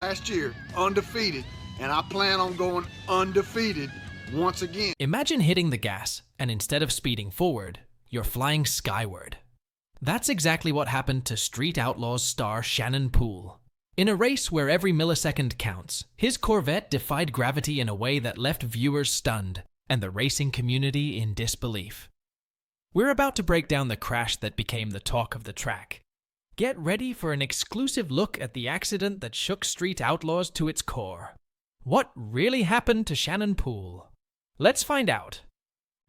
last year, undefeated, and I plan on going undefeated once again. Imagine hitting the gas, and instead of speeding forward, you're flying skyward. That's exactly what happened to Street Outlaws star Shannon Poole. In a race where every millisecond counts, his Corvette defied gravity in a way that left viewers stunned, and the racing community in disbelief. We're about to break down the crash that became the talk of the track. Get ready for an exclusive look at the accident that shook Street Outlaws to its core. What really happened to Shannon Poole? Let's find out.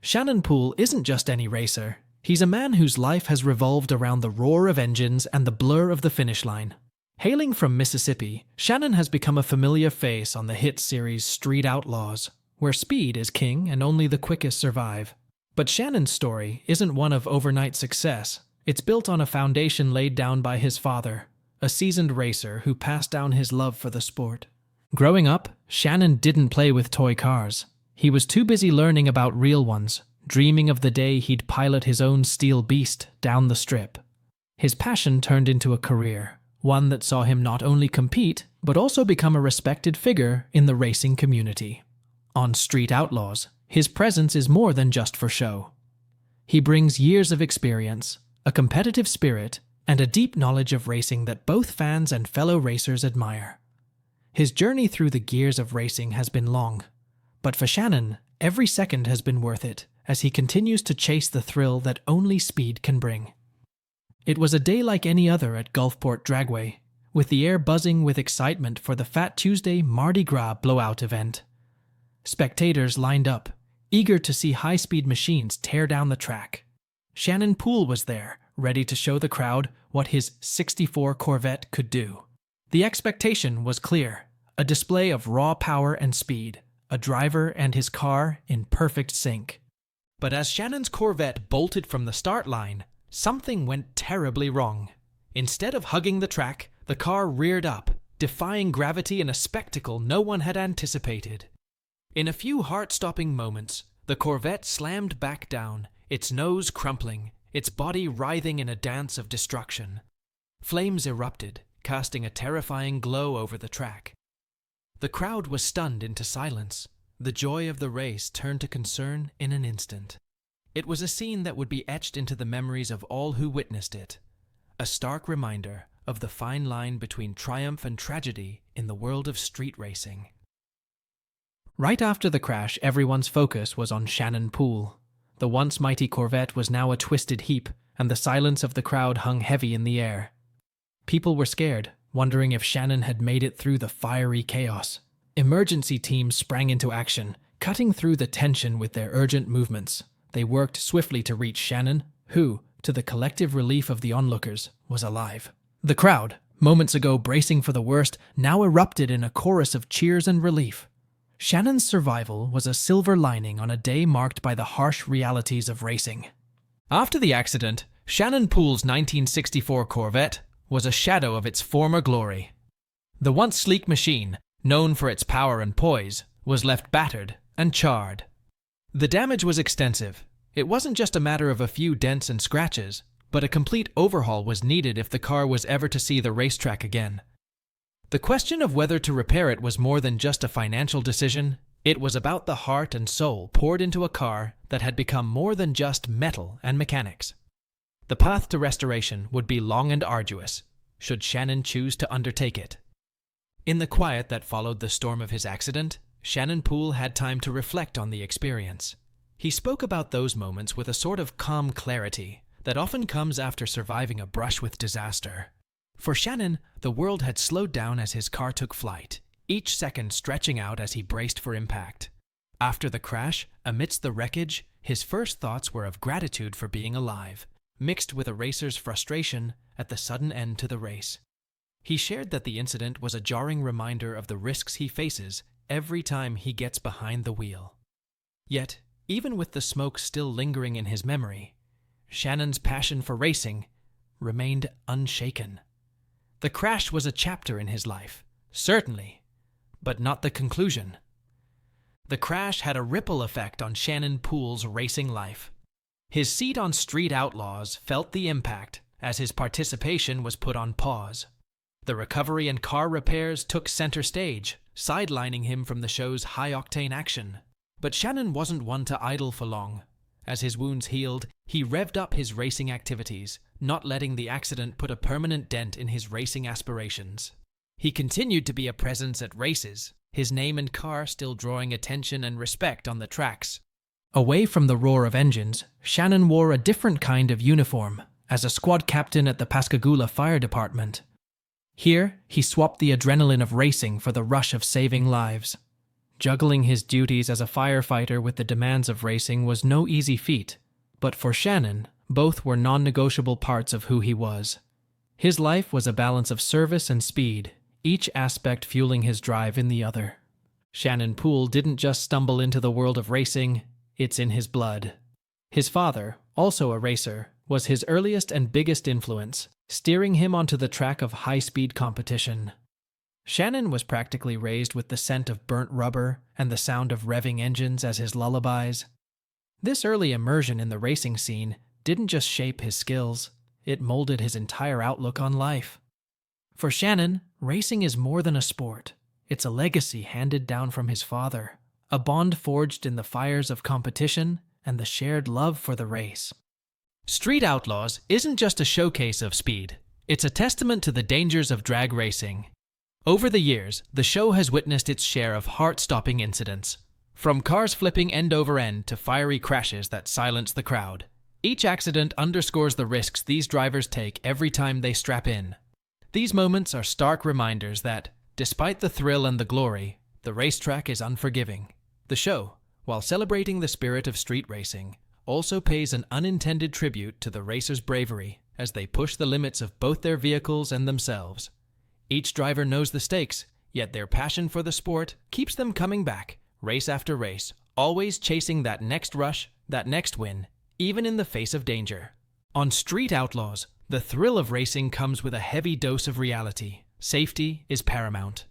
Shannon Poole isn't just any racer. He's a man whose life has revolved around the roar of engines and the blur of the finish line. Hailing from Mississippi, Shannon has become a familiar face on the hit series Street Outlaws, where speed is king and only the quickest survive. But Shannon's story isn't one of overnight success. It's built on a foundation laid down by his father, a seasoned racer who passed down his love for the sport. Growing up, Shannon didn't play with toy cars. He was too busy learning about real ones, dreaming of the day he'd pilot his own steel beast down the strip. His passion turned into a career, one that saw him not only compete, but also become a respected figure in the racing community. On Street Outlaws, his presence is more than just for show. He brings years of experience, a competitive spirit, and a deep knowledge of racing that both fans and fellow racers admire. His journey through the gears of racing has been long, but for Shannon, every second has been worth it as he continues to chase the thrill that only speed can bring. It was a day like any other at Gulfport Dragway, with the air buzzing with excitement for the Fat Tuesday Mardi Gras blowout event. Spectators lined up, eager to see high-speed machines tear down the track. Shannon Poole was there, ready to show the crowd what his '64 Corvette could do. The expectation was clear, a display of raw power and speed, a driver and his car in perfect sync. But as Shannon's Corvette bolted from the start line, something went terribly wrong. Instead of hugging the track, the car reared up, defying gravity in a spectacle no one had anticipated. In a few heart-stopping moments, the Corvette slammed back down, its nose crumpling, its body writhing in a dance of destruction. Flames erupted, casting a terrifying glow over the track. The crowd was stunned into silence. The joy of the race turned to concern in an instant. It was a scene that would be etched into the memories of all who witnessed it, a stark reminder of the fine line between triumph and tragedy in the world of street racing. Right after the crash, everyone's focus was on Shannon Poole. The once mighty Corvette was now a twisted heap, and the silence of the crowd hung heavy in the air. People were scared, wondering if Shannon had made it through the fiery chaos. Emergency teams sprang into action, cutting through the tension with their urgent movements. They worked swiftly to reach Shannon, who, to the collective relief of the onlookers, was alive. The crowd, moments ago bracing for the worst, now erupted in a chorus of cheers and relief. Shannon's survival was a silver lining on a day marked by the harsh realities of racing. After the accident, Shannon Poole's 1964 Corvette was a shadow of its former glory. The once sleek machine, known for its power and poise, was left battered and charred. The damage was extensive. It wasn't just a matter of a few dents and scratches, but a complete overhaul was needed if the car was ever to see the racetrack again. The question of whether to repair it was more than just a financial decision. It was about the heart and soul poured into a car that had become more than just metal and mechanics. The path to restoration would be long and arduous, should Shannon choose to undertake it. In the quiet that followed the storm of his accident, Shannon Poole had time to reflect on the experience. He spoke about those moments with a sort of calm clarity that often comes after surviving a brush with disaster. For Shannon, the world had slowed down as his car took flight, each second stretching out as he braced for impact. After the crash, amidst the wreckage, his first thoughts were of gratitude for being alive, mixed with a racer's frustration at the sudden end to the race. He shared that the incident was a jarring reminder of the risks he faces every time he gets behind the wheel. Yet, even with the smoke still lingering in his memory, Shannon's passion for racing remained unshaken. The crash was a chapter in his life, certainly, but not the conclusion. The crash had a ripple effect on Shannon Poole's racing life. His seat on Street Outlaws felt the impact as his participation was put on pause. The recovery and car repairs took center stage, sidelining him from the show's high-octane action. But Shannon wasn't one to idle for long. As his wounds healed, he revved up his racing activities, not letting the accident put a permanent dent in his racing aspirations. He continued to be a presence at races, his name and car still drawing attention and respect on the tracks. Away from the roar of engines, Shannon wore a different kind of uniform, as a squad captain at the Pascagoula Fire Department. Here, he swapped the adrenaline of racing for the rush of saving lives. Juggling his duties as a firefighter with the demands of racing was no easy feat, but for Shannon, both were non-negotiable parts of who he was. His life was a balance of service and speed, each aspect fueling his drive in the other. Shannon Poole didn't just stumble into the world of racing, it's in his blood. His father, also a racer, was his earliest and biggest influence, steering him onto the track of high-speed competition. Shannon was practically raised with the scent of burnt rubber and the sound of revving engines as his lullabies. This early immersion in the racing scene didn't just shape his skills, it molded his entire outlook on life. For Shannon, racing is more than a sport. It's a legacy handed down from his father, a bond forged in the fires of competition and the shared love for the race. Street Outlaws isn't just a showcase of speed, it's a testament to the dangers of drag racing. Over the years, the show has witnessed its share of heart-stopping incidents. From cars flipping end over end to fiery crashes that silence the crowd, each accident underscores the risks these drivers take every time they strap in. These moments are stark reminders that, despite the thrill and the glory, the racetrack is unforgiving. The show, while celebrating the spirit of street racing, also pays an unintended tribute to the racers' bravery as they push the limits of both their vehicles and themselves. Each driver knows the stakes, yet their passion for the sport keeps them coming back, race after race, always chasing that next rush, that next win, even in the face of danger. On Street Outlaws, the thrill of racing comes with a heavy dose of reality. Safety is paramount.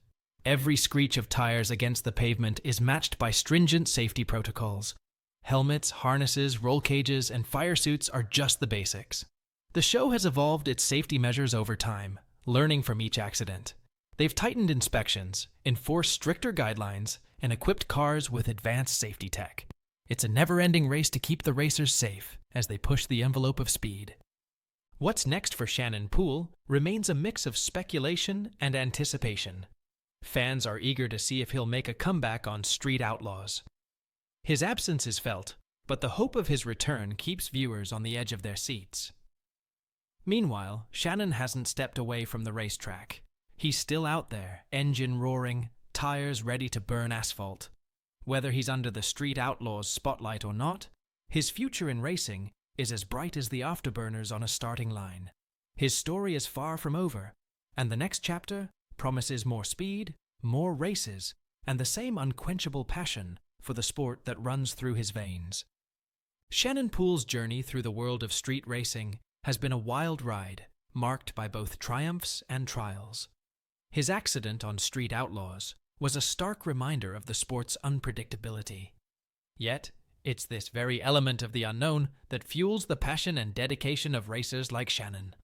Every screech of tires against the pavement is matched by stringent safety protocols. Helmets, harnesses, roll cages, and fire suits are just the basics. The show has evolved its safety measures over time, learning from each accident. They've tightened inspections, enforced stricter guidelines, and equipped cars with advanced safety tech. It's a never-ending race to keep the racers safe as they push the envelope of speed. What's next for Shannon Poole remains a mix of speculation and anticipation. Fans are eager to see if he'll make a comeback on Street Outlaws. His absence is felt, but the hope of his return keeps viewers on the edge of their seats. Meanwhile, Shannon hasn't stepped away from the racetrack. He's still out there, engine roaring, tires ready to burn asphalt. Whether he's under the Street Outlaws spotlight or not, his future in racing is as bright as the afterburners on a starting line. His story is far from over, and the next chapter promises more speed, more races, and the same unquenchable passion for the sport that runs through his veins. Shannon Poole's journey through the world of street racing has been a wild ride, marked by both triumphs and trials. His accident on Street Outlaws was a stark reminder of the sport's unpredictability. Yet, it's this very element of the unknown that fuels the passion and dedication of racers like Shannon.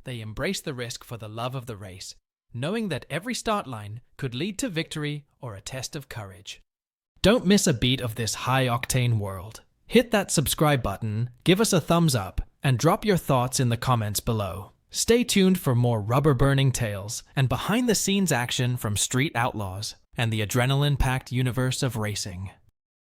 They embrace the risk for the love of the race, knowing that every start line could lead to victory or a test of courage. Don't miss a beat of this high-octane world. Hit that subscribe button, give us a thumbs up, and drop your thoughts in the comments below. Stay tuned for more rubber-burning tales and behind-the-scenes action from Street Outlaws and the adrenaline-packed universe of racing.